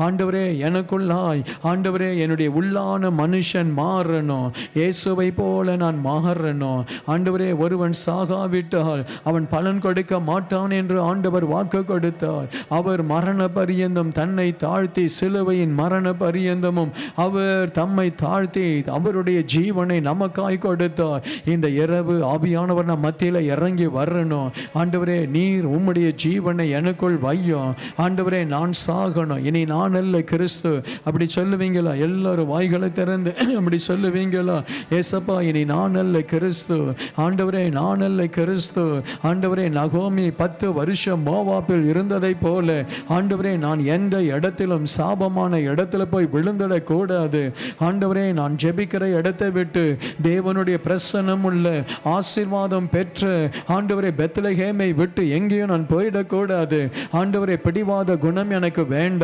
ஆண்டவரே எனக்குள்ளாய் ஆண்டவரே என்னுடைய உள்ளான மனுஷன் மாறணும். இயேசுவை போல நான் மாறணும். ஆண்டவரே ஒருவன் சாகாவிட்டால் அவன் பலன் கொடுக்க மாட்டான் என்று ஆண்டவர் வாக்கு கொடுத்தார். அவர் மரண பரியந்தம் தன்னை தாழ்த்தி சிலுவையின் மரண பரியந்தமும் அவர் தம்மை தாழ்த்தி அவருடைய ஜீவனை நமக்காய் கொடுத்தார். இந்த இரவு ஆவியானவர் நம் மத்தியில் இறங்கி வரணும். ஆண்டவரே நீர் உம்முடைய ஜீவனை எனக்குள் வையும். ஆண்டவரே நான் சாகணும், இனி நான் அல்ல கிறிஸ்து. அப்படி சொல்லுவீங்களா? எல்லாரும் வாய்களை திறந்து அப்படி சொல்லுவீங்களா? ஏசப்பா இனி நான் அல்ல கிறிஸ்து. ஆண்டவரே நான் அல்ல கிறிஸ்து. ஆண்டவரே நகோமி 10 வருஷம் மோவாப்பில் இருந்ததை போல ஆண்டவரே நான் எந்த இடத்திலும் சாபமான இடத்துல போய் விழுந்துடக்கூடாது. ஆண்டவரே நான் ஜெபிக்கிற இடத்தை விட்டு தேவனுடைய பிரசன்னம் உள்ள ஆசீர்வாதம் பெற்று ஆண்டவரே பெத்லகேமை விட்டு எங்கேயும் நான் போயிடக்கூடாது. ஆண்டவரே பிடிவாத குணம் எனக்கு வேண்டாம்.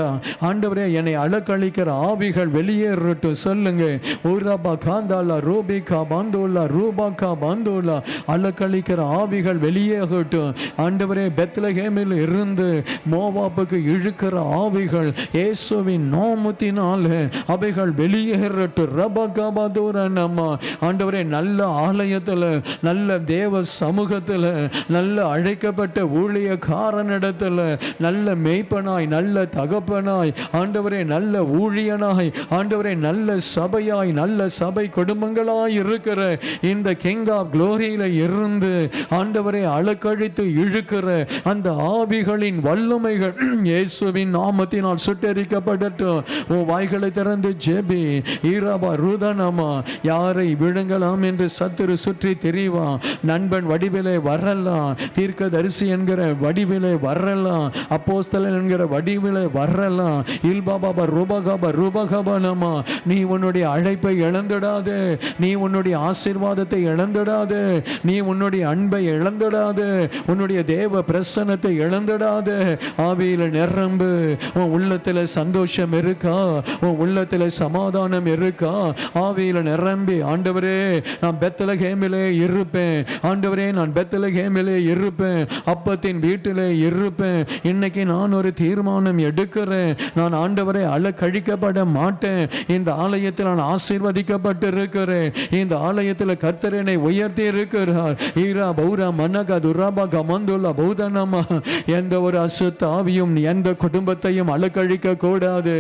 ஆண்டவரே என்னை அலக்களிக்கிற ஆவிகள் வெளியேறட்டும். சொல்லுங்க, ஊராபா காந்தாலா ரூபிகா பாந்தோலா ரூபாக்கா பாந்தோலா, அலக்களிக்கிற ஆவிகள் வெளியேறட்டும். ஆண்டவரே பெத்லகேமில் இருந்து மோவாப்புக்கு இழுக்கிற ஆவிகள் இயேசுவின் நாமத்தினால அவைகள் வெளியேறட்டும். ரபகபா தூரனம்மா. ஆண்டவரே நல்ல ஆலயத்தில், நல்ல தேவ சமூகத்தில், நல்ல அழைக்கப்பட்ட ஊழியக்காரனிடத்தில், நல்ல மேய்ப்பனாய், நல்ல தகப்பனாய், ஆண்டவரே நல்ல ஊழியனாய், ஆண்டவரே நல்ல சபையாய், நல்ல சபை குடும்பங்களாய் இருக்கிற இந்த கிங் ஆஃப் குளோரியில இருந்து ஆண்டவரே அலக்கழித்து இழுக்கிற அந்த ஆவிகளின் வல்லமைகள் இயேசுவின் நாமத்தினால் சுட்டெரிக்கப்படட்டும். ஓ வாய்களை திறந்து ஜெபி. ஈராபா ருதனமா. யாரை விழுங்கலாம் என்று சத்துரு சுற்றி திரிவான். நண்பன் வடிவிலே வரலாம், தீர்க்கதரிசி என்கிற வடிவிலே வரலாம், அப்போஸ்தலன் என்கிற வடிவிலே வரலாம். இல்பாபா ரூபகபா ரூபகபனமா. நீ உன்னுடைய அழைப்பை இழந்துடாது. நீ உன்னுடைய ஆசீர்வாதத்தை இழந்துடாது. நீ உன்னுடைய அன்பை இழந்துடாது. உன்னுடைய தேவ பிரசன்னத்தை இழந்துடாது. ஆவியில் நிரம்பு. உன் உள்ளத்தில் சந்தோஷம் இருக்கா? உன் உள்ளத்தில் சமாதானம் இருக்கா? ஆவியில் நிரம்பி ஆண்டவரே நான் பெத்லகேமிலே இருப்பேன். ஆண்டவரே நான் பெத்லகேமிலே இருப்பேன். அப்பத்தின் வீட்டிலே இருப்பேன். இன்னைக்கு நான் ஒரு தீர்மானம் எடுக்கிறேன். நான் ஆண்டவரை அலக்கழிக்கப்பட மாட்டேன். இந்த ஆலயத்தில் நான் ஆசீர்வதிக்கப்பட்டு இருக்கிறேன். இந்த ஆலயத்தில் கர்த்தர் என்னை உயர்த்தி இருக்கிறார். ஈரா பௌரா மன்னகா துராபா கமந்துல்லா பௌதனமா. எந்த ஒரு அசுத்த ஆவியும் எந்த குடும்பத்தையும் அலக்கழிக்க கூடாது.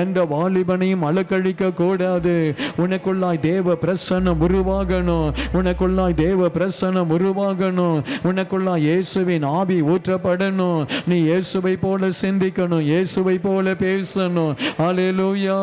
எந்த வாலிபனையும் அலக்கழிக்க கூடாது. உனக்குள்ளாய் தேவ பிரசன்னம் உருவாகணும். உனக்குள்ளாய் தேவ பிரசன்னம் உருவாகணும். உனக்குள்ளாய் இயேசுவின் ஆவி ஊற்றப்படணும். நீ இயேசுவை போல சிந்திக்கணும், இயேசுவை போல பேசணும். ஹல்லேலூயா,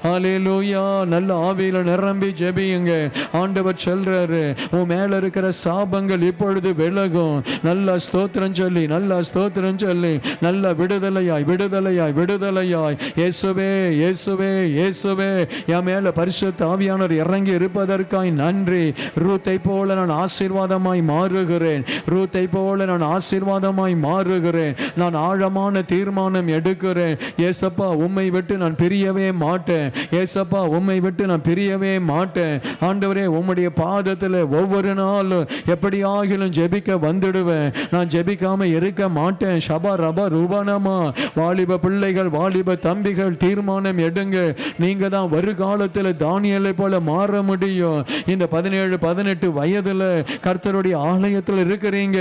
ஹல்லேலூயா. நல்ல ஆவியில நிரம்பி ஜெபியுங்க. ஆண்டவர் சொல்றாரு, உன் மேல இருக்கிற சாபங்கள் இப்பொழுது விலகும். நல்ல ஸ்தோத்திரம் சொல்லி, நல்ல ஸ்தோத்திரம் சொல்லி, நல்ல விடுதலையாய், விடுதலையாய், விடுதலையாய். இயேசுவே, இயேசுவே, இயேசுவே. என் மேல பரிசுத்த ஆவியானவர் இறங்கி இருப்பதற்காய் நன்றி. ரூத்தை போல நான் ஆசீர்வாதமாய் மாறுகிறேன். ரூத்தை போல நான் ஆசீர்வாதமாய் மாறுகிறேன். நான் ஆழமான தீர்மானம் எடுக்கிறேன். ஏசப்பா உம்மை விட்டு நான் பிரியவே மாட்டேன். ஏசப்பா உம்மை விட்டு நான் பிரியவே மாட்டேன். ஆண்டவரே உம்முடைய பாதத்தில் ஒவ்வொரு நாளும் எப்படியாகிலும் ஜெபிக்க வந்துடுவேன். நான் ஜெபிக்காம இருக்க மாட்டேன். ஷபா ரபா ரூபனமா. வாலிப பிள்ளைகள், வாலிப தம்பிகள் தீர்மானம் எடுங்க. நீங்க தான் வருகாலத்தில் தானியேலை போல மாற முடியும். இந்த 17-18 வயதுல கர்த்தருடைய ஆலயத்தில் இருக்கிறீங்க.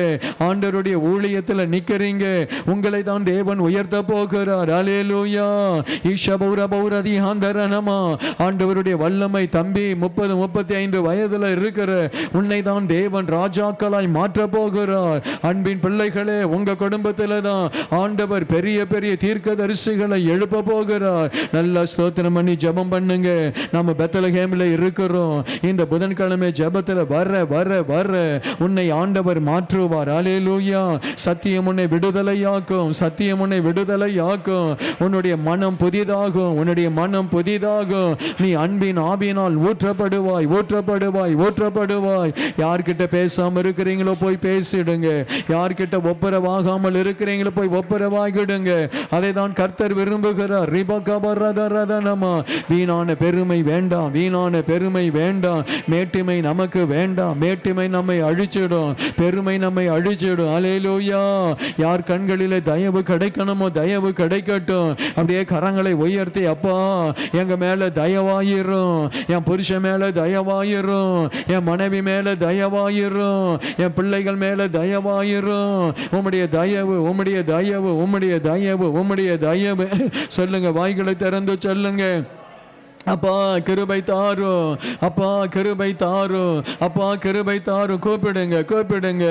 ஆண்டவருடைய ஊழியத்தில் நிக்கிறீங்க. உங்களை தான் தேவன் உயர்த்த போகிறார். அல்லேலூயா. ஈஷபௌர பௌரதி ஆந்தரனமா. ஆண்டவருடைய வல்லமை தம்பி 30-35 வயதுல இருக்கிற உன்னை தான் தேவன் ராஜாக்களாய் மாற்ற போகிறார். அன்பின் பிள்ளைகளே, உங்க குடும்பத்தில் தான் ஆண்டவர் பெரிய பெரிய தீர்க்கதரிசிகளை எழுப்ப போகிறார். நல்ல ஸ்தோத்திரம் பண்ணி ஜெபம் பண்ணுங்க. நம்ம பெத்லகேமில் இருக்கிறோம். இந்த புதன்கிழமை ஜெபத்தில் வர வர வர உன்னை ஆண்டவர் மாற்றுவார். அல்லேலூயா. சத்தியம் உன்னை விடுதலையாக்கும். சத்தியம் உன்னை விடுதலையாக்கும். உன்னுடைய மனம் புதிதாகும். உன்னுடைய மனம் புதிதாகும். நீ அன்பின் ஆவியினால் ஊற்றப்படுவாய், ஊற்றப்படுவாய், ஊற்றப்படுவாய். யார்கிட்ட பேசாம இருக்கிறீங்களோ போய் பேசிடுங்க. யார்கிட்ட ஒப்புரவாகாமல் இருக்கிறீங்களோ போய் ஒப்புரவாகிடுங்க. அதை தான் கர்த்தர் விரும்புகிறார். வீணான பெருமை வேண்டாம், வீணான பெருமை வேண்டாம். மேட்டிமை நமக்கு வேண்டாம். மேட்டிமை நம்மை அழிச்சிடும், பெருமை நம்மை அழிச்சிடும். அல்லேலூயா. யார் கண்களிலே தயவு கிடைக்கணுமோ தயவு கிடைக்கும். கிடைக்கட்டும். அப்படியே கரங்களை உயர்த்தி, அப்பா எங்க மேல தயவாயிரும், என் புருஷன் மேல தயவாயிரும், என் மனைவி மேல தயவாயிரும், என் பிள்ளைகள் மேல தயவாயிரும். உம்முடைய தயவு, உம்முடைய தயவு, உம்முடைய தயவு, உம்முடைய தயவு. சொல்லுங்க, வாய்களை திறந்து சொல்லுங்க. அப்பா கிருபை தாரும், அப்பா கிருபை தாரும், அப்பா கிருபை தாரும். கூப்பிடுங்க, கூப்பிடுங்க,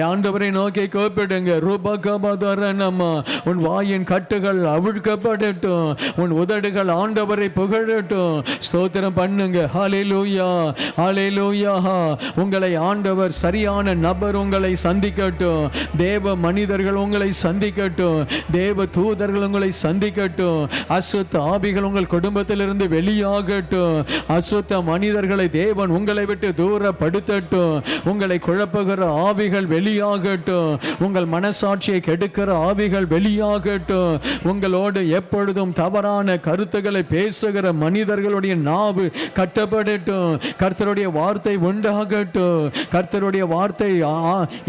ஆண்டவரை நோக்கி கூப்பிடுங்க. ரூபகபதரனம்மா, உன் வாயின் கட்டுகள் அவிழ்க்கப்படட்டும், உன் உதடுகள் ஆண்டவரை புகழட்டும். ஸ்தோத்திரம் பண்ணுங்க. ஹல்லேலூயா, ஹல்லேலூயா. உங்களை ஆண்டவர், சரியான நபர் உங்களை சந்திக்கட்டும். தேவ மனிதர்கள் உங்களை சந்திக்கட்டும். தேவ தூதர்கள் உங்களை சந்திக்கட்டும். அசுத்த ஆவிகள் உங்கள் குடும்பத்திலிருந்து வெளியாகட்டும். அசுத்த மனிதர்களை தேவன் உங்களை விட்டு தூரப்படுத்தட்டும். உங்களை குழப்புகிற ஆவிகள் வெளியாகட்டும். உங்கள் மனசாட்சியை கெடுக்கிற ஆவிகள் வெளியாகட்டும். உங்களோடு எப்பொழுதும் தவறான கருத்துக்களை பேசுகிற மனிதர்களுடைய நாவு கட்டப்படட்டும். கர்த்தருடைய வார்த்தை உண்டாகட்டும். கர்த்தருடைய வார்த்தை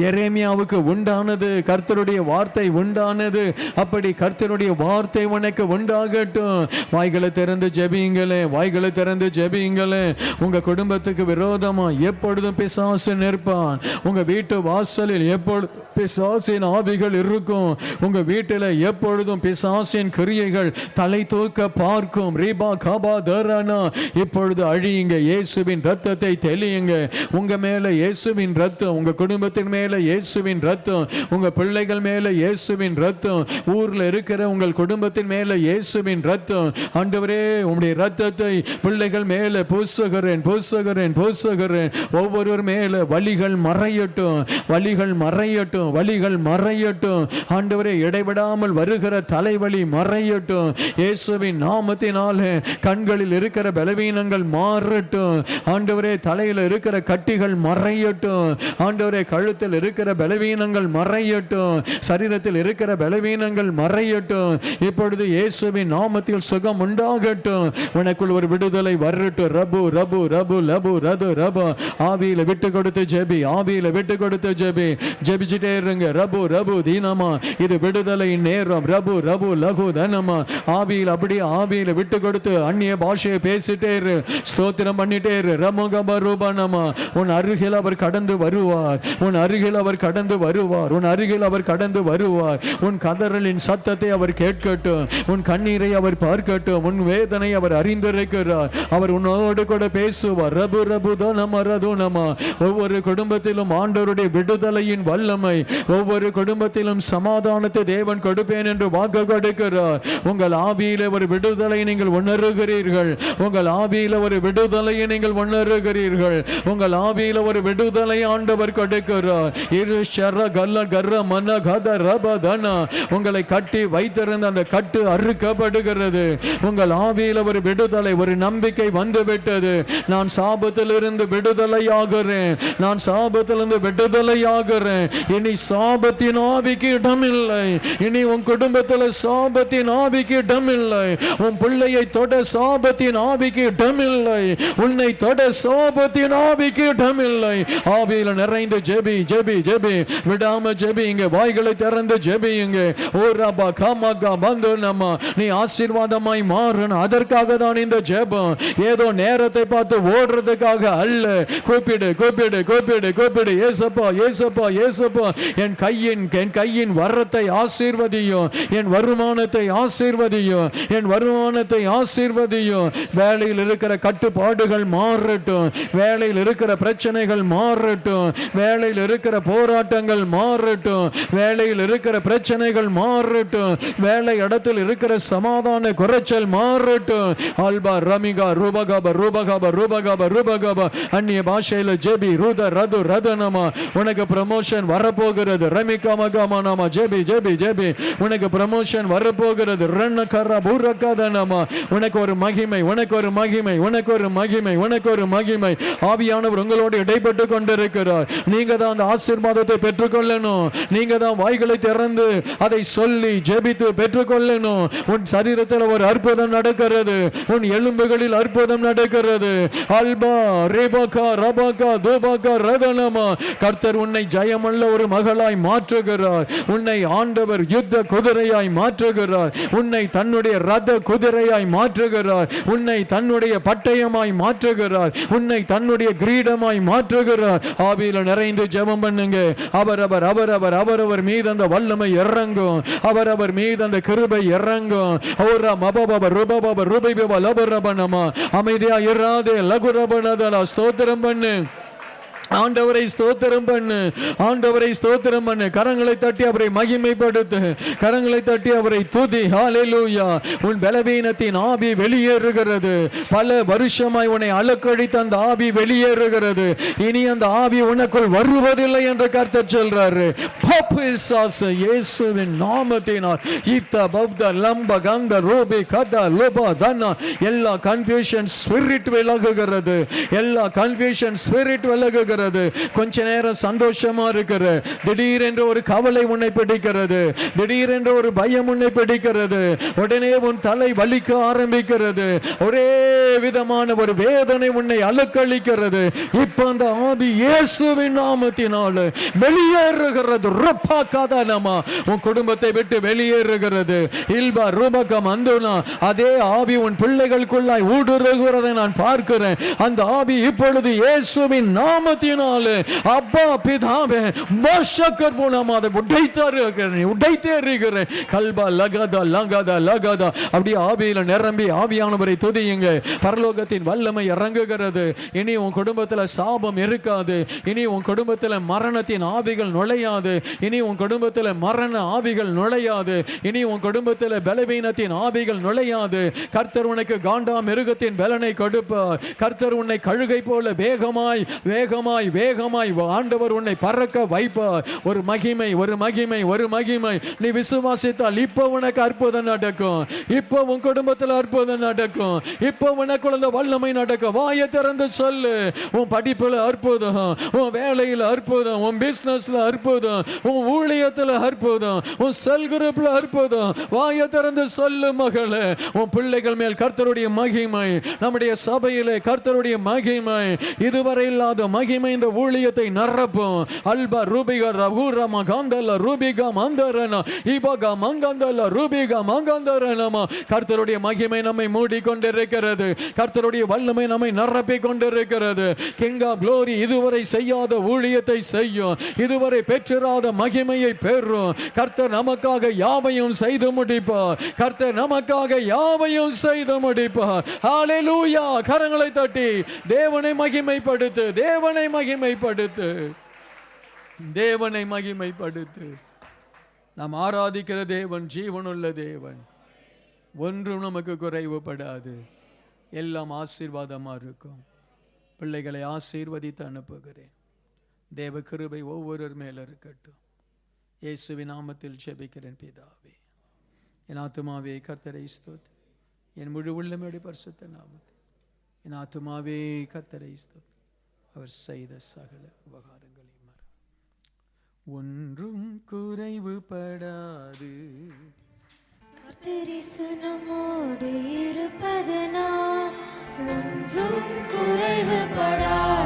எரேமியாவுக்கு உண்டானது, கர்த்தருடைய வார்த்தை உண்டானது. அப்படி கர்த்தருடைய வார்த்தை உனக்கு உண்டாகட்டும். வாய்களை திறந்து ஜெபியுங்களே, வாய்களை திறந்து ஜெபியுங்களே. உங்க குடும்பத்துக்கு விரோதமா எப்பொழுதும் பிசாசு நிற்பான். உங்க வீட்டு வாசலில் எப்பொழுதும் பிசாசின் ஆவிகள் இருக்கும். உங்க வீட்டில் எப்பொழுதும் பிசாசின் கிரியைகள் தலை தூக்க பார்க்கும். ரீபா காபா தரனா, இப்பொழுது அழியுங்க. இயேசுவின் ரத்தத்தை தெளியுங்க. உங்க மேல இயேசுவின் ரத்தம், உங்க குடும்பத்தின் மேல இயேசுவின் ரத்தம், உங்க பிள்ளைகள் மேல இயேசுவின் ரத்தம், ஊர்ல இருக்கிற உங்கள் குடும்பத்தின் மேல இயேசுவின் ரத்தம். ஆண்டவரே, உம்முடைய ரத்தத்தை பிள்ளைகள் மேல பூசுகிறேன், பூசுகிறேன், பூசுகிறேன். ஒவ்வொருவர் மேல வலிகள் மறையட்டும், வலிகள் மறையட்டும், வலிகள் மறையட்டும். ஆண்டவரே, இடைவிடாமல் வருகிற தலைவலி மறையட்டும். இயேசுவின் நாமத்தினாலே கண்களில் இருக்கிற பலவீனங்கள் மாறட்டும். ஆண்டவரே, தலையில் இருக்கிற கட்டிகள் மறையட்டும். ஆண்டவரே, கழுத்தில் இருக்கிற பலவீனங்கள் மறையட்டும். சரீரத்தில் இருக்கிற பலவீனங்கள் மறையட்டும். இப்பொழுது இயேசுவின் நாமத்தில் சுகம் உண்டாகட்டும். உனக்குள் ஒரு விடுதலை வரட்டும். ரபு ரபு ரபு லபு ரது ரபு. ஆவியில விட்டு கொடுத்து ஜெபி, ஆவியில விட்டு கொடுத்து ஜெபி. ஜெபிச்சுட்டே இருங்க. ரபு ரபு தீனமா, இது விடுதலை நேரம். ரபு ரபு லகு தனமா. ஆவியில் அப்படியே ஆவியில விட்டு கொடுத்து அந்நிய பாஷையை பேசிட்டே இரு, ஸ்தோத்திரம் பண்ணிட்டே இரு. ரமுகப ரூபனமா, உன் அருகில் அவர் கடந்து வருவார். உன் அருகில் அவர் கடந்து வருவார். உன் அருகில் அவர் கடந்து வருவார். உன் கதறலின் சத்தத்தை அவர் கேட்கட்டும். உன் கண்ணீரை அவர் பார்க்கட்டும். உன் வேதனை அவர் அறிந்திருக்கிறார். அவர் உன்னோடு கூட பேசுவார். ரபு ரபு தனமா ரதுனமா. ஒவ்வொரு குடும்பத்திலும் ஆண்டவருடைய விடுதலையின் வல்லமை, ஒவ்வொரு குடும்பத்திலும் சமாதானத்தை தேவன் கொடுப்பேன் என்று வாக்கு கொடுக்கிறார். உங்கள் ஆவியில ஒரு விடுதலை நீங்கள் உணர்கிறீர்கள். உங்கள் ஆவியில ஒரு விடுதலையை நீங்கள் உணர்கிறீர்கள். உங்கள் ஆவியில ஒரு விடுதலை ஆண்டவர் கொடுக்கிறார். இரு ஷர கல்ல கர்ர மன கத ரப தன. உங்களை கட்டி வைத்திருந்த அந்த கட்டு அறுக்கப்படுகிறது. உங்கள் ஆவியில ஒரு விடுதலை, ஒரு நம்பிக்கை வந்துவிட்டது. நான் சாபத்திலிருந்து விடுதலை ஆகிறேன். நான் சாபத்திலிருந்து விடுதலை ஆகிறேன். இனி சாபத்தின் ஆவிக்கு இடமில்லை. இனி உன் குடும்பத்தில் சாபத்தின் ஆவிக்கு இடமில்லை. உன் பிள்ளையை தொட சாபத்தின் ஆவிக்கு இடமில்லை. உன்னை தொட சாபத்தின் ஆவிக்கு இடமில்லை. ஆவியில நிறைந்து ஜெபி, ஜெபி, ஜெபி. விடாம ஜெபிங்க. வாய்களை திறந்து ஜெபியுங்க. ஓ ரபா காமகா பந்து நம்ம. நீ ஆசீர்வாதமாய் மாறணும். அதற்காக தான் இந்த ஜெபம். ஏதோ நேரத்தை பார்த்து ஓடுறதுக்காக அல்ல. கூப்பிடு, கூப்பிடு, கூப்பிடு, கூப்பிடு. ஏசப்பா, ஏசப்பா, ஏசப்பா, என் கையின் வரத்தை ஆசீர்வதியும். என் வருமானத்தை ஆசீர்வதியும். என் வருமானத்தை ஆசீர்வதியும். வேலையில் இருக்கிற கட்டுப்பாடுகள் மாறட்டும். வேலையில் இருக்கிற பிரச்சனைகள் மாறட்டும். வேலையில் இருக்கிற போராட்டங்கள் மாறட்டும். வேலையில் இருக்கிற பிரச்சனைகள் மாறட்டும். வேலை இடத்தில் இருக்கிற சமாதான குறைச்சல் மாறட்டும். அல்பா ரமிகா ரூபகப ரூபகப ரூபகப ரூபகப. அந்நிய பாஷையில ஜெபி. ருத ரது ரதனமா. உனக்கு ப்ரமோஷன் வரப்போகிறது. ரமிகா மகாமா நாமா. ஜெபி, ஜெபி, ஜெபி. உனக்கு ப்ரமோஷன் வரப்போகிறது. ரன்னகர பூரகதனமா. உனக்கு ஒரு மகிமை, உனக்கு ஒரு மகிமை, உனக்கு ஒரு மகிமை, உனக்கு ஒரு மகிமை. ஆவியானவர் உங்களோடு இடைப்பட்டு கொண்டிருக்கிறார். நீங்க தான் அந்த ஆசீர்வாதத்தை பெற்றுக்கொள்ளணும். நீங்க தான் வாய்களை திறந்து அதை சொல்லி ஜெபித்து பெற்றுக்கொள்ளணும். உன் சரீரத்தில் ஒரு அற்புதம் நடக்கிறது. உன் எலும்புகளில் அற்புதம் நடக்கிறது. அல்பா ரேபகா ரபகா தோபகா ரதனமா. கர்த்தர் உன்னை ஜெயமுள்ள ஒரு மகளாய் மாற்றுகிறார். உன்னை ஆண்டவர் யுத்த குதிரையாய் மாற்றுகிறார். உன்னை தன்னுடைய ரத குதிரையாய் மாற்றுகிறார். உன்னை தன்னுடைய பட்டயமாய் மாற்றுகிறார். உன்னை தன்னுடைய கிரீடமாய் மாற்றுகிறார். ஆவியில நிறைந்து ஜெபம் பண்ணுங்க. அவரவர் மீது அந்த வல்லமை இறங்கும். அவரவர் மீது அந்த கிருபை இறங்கும். அமைதியா இராதே. லகுரபனதலா ஸ்தோத்திரம் பண்ணு. ஆண்டவரை ஸ்தோத்திரம் பண்ணு. ஆண்டவரை ஸ்தோத்திரம் பண்ணு. கரங்களை தட்டி அவரை மகிமைப்படுத்து. கரங்களை தட்டி அவரை துதி. ஹல்லேலூயா. உன் பலவீனத்தின் ஆவி வெளியேறுகிறது. பல வருஷமாய் உன்னை அலக்கழித்த அந்த ஆவி வெளியேறுகிறது. இனி அந்த ஆவி உனக்குள் வருவதில்லை என்று கர்த்தர் சொல்றாரு. இயேசுவின் நாமத்தினால் எல்லா கன்ஃபியூஷன் ஸ்பிரிட் விலகுகிறது. எல்லா கன்ஃபியூஷன் ஸ்பிரிட் விலகுகிறது. கொஞ்ச நேரம் சந்தோஷமா இருக்கிற, திடீரென்று ஒரு கவலை உன்னை பிடிக்கிறது. திடீரென்று ஒரு பயம் உன்னை பிடிக்கிறது. உடனே உன் தலை வலிக்க ஆரம்பிக்கிறது. ஒரே விதமான ஒரு வேதனை உன்னை அலக்களிக்கிறது. இப்ப அந்த ஆவி இயேசுவின் நாமத்தினால் வெளியேறுகிறது. உன் குடும்பத்தை விட்டு வெளியேறுகிறது. இல்பா ரூபகம் அந்துனா அதே ஆவி உன் பிள்ளைகளுக்குள்ளாய் ஊடுருவுகிறதை நான் பார்க்கிறேன். அந்த ஆவி இப்பொழுது இயேசுவின் நாமத்தினாலே அப்பா பிதாவே மோஷக்கர் மூலமாக உடைத்தே இருக்கிறேன். கல்பா லகதா லகதா லகதா அப்படியே ஆவியில நிரம்பி ஆவியானவரை துதியுங்க. பரலோகத்தின் வல்லமை இறங்குகிறது. இனி உன் குடும்பத்தில் சாபம் இருக்காது. இனி உன் குடும்பத்தில் மரணத்தின் ஆவிகள் நுழையாது. இனி உன் குடும்பத்தில் மரண ஆவிகள் நுழையாது. இனி உன் குடும்பத்தில் பலவீனத்தின் ஆவிகள் நுழையாது. கர்த்தர் உனக்கு காண்டா மிருகத்தின் பலனை கொடுப்பார். கர்த்தர் உன்னை கழுகை போல வேகமாய் வேகமாய் வேகமாய் ஆண்டவர் உன்னை பறக்க வைப்பார். ஒரு மகிமை ஒரு மகிமை ஒரு மகிமை. நீ விசுவாசித்தால் இப்போ உனக்கு அற்புதம் நடக்கும். இப்போ உன் குடும்பத்தில் அற்புதம் நடக்கும். இப்போ உனக்குள்ள அந்த வல்லமை நடக்கும். வாயை திறந்து சொல்லு. உன் படிப்புல அற்புதம், உன் வேலையில் அற்புதம், உன் பிசினஸ்ல அற்புதம், உன் ஊழியத்தில் அற்புதம், உன் செல் குரூப்ல அற்புதம். வாயை திறந்து சொல்லு மகளே. உன் பிள்ளைகள் மேல் கர்த்தருடைய மகிமை, நம்முடைய சபையிலே கர்த்தருடைய மகிமை, இதுவரை இல்லாத மகிமை இந்த ஊழியத்தை நிரப்பும். அல்பா ரூபிகா ரகுரா மகாந்தல ரூபிகா மந்தரனா இபகா மங்கந்தல ரூபிகா மங்கந்தரனமா. கர்த்தருடைய மகிமை நம்மை மூடிக்கொண்டிருக்கிறது. கர்த்தருடைய வல்லமை நம்மை நிரப்பிக் கொண்டிருக்கிறது. கிங் ஆஃப் க்ளோரி இதுவரை செய்யாத ஊழியத்தை செய்யும். இதுவரை பெற்றிராத மகிமையை பெறும். கர்த்தர் நமக்காக யாவையும் செய்து முடிப்பார். கர்த்தர் நமக்காக யாவையும் செய்து முடிப்பார். ஹல்லேலூயா. கரங்களை தட்டி தேவனை மகிமைப்படுத்து. தேவனை மகிமைப்படுத்து. தேவனை மகிமைப்படுத்து. நாம் ஆராதிக்கிற தேவன் ஜீவனுள்ள தேவன். ஒன்றும் நமக்கு குறைவுபடாது. எல்லாம் ஆசீர்வாதமா இருக்கும். பிள்ளைகளை ஆசீர்வதித்து அனுப்புகிறேன். தேவ கிருபை ஒவ்வொருவர் மேல இருக்கட்டும். இயேசுவின் நாமத்தில் ஜெபிக்கிறேன் பிதாவே. என் ஆத்துமாவே கர்த்தரை ஸ்தோத்திரி. என் முழு உள்ளமையுடைய பரிசுத்த நாமத்தில் என் ஆத்துமாவே கர்த்தரை ஸ்தோத்திரி. அவர் செய்த சகல உபகாரங்களையும் மறவாதே. ஒன்றும் குறைவுபடாது. கர்த்தரேசு நம்மோடு இருப்பதனால் ஒன்றும் குறைவுபடாது.